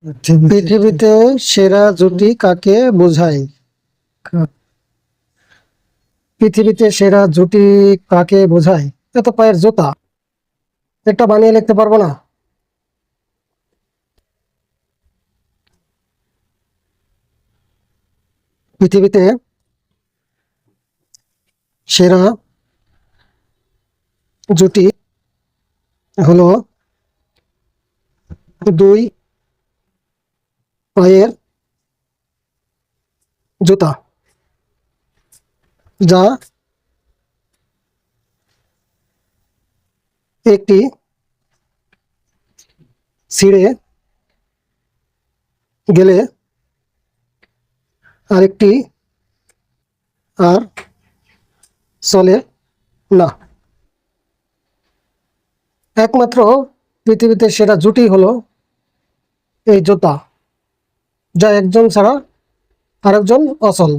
পৃথিবীতে সেরা জুটি কাকে বোঝায়? পৃথিবীতে সেরা জুটি কাকে বোঝায়? এ তো পায়ের জুতা, এটা বানিয়ে লিখতে পারবো না। পৃথিবীতে সেরা জুটি হলো দুই পায়ের জুতা, যা একটি ছিঁড়ে গেলে আরেকটি আর চলে না। একমাত্র পৃথিবীতে সেরা জুটি হলো এই জুতা, যা একজন ছাড়া আরেকজন অচল।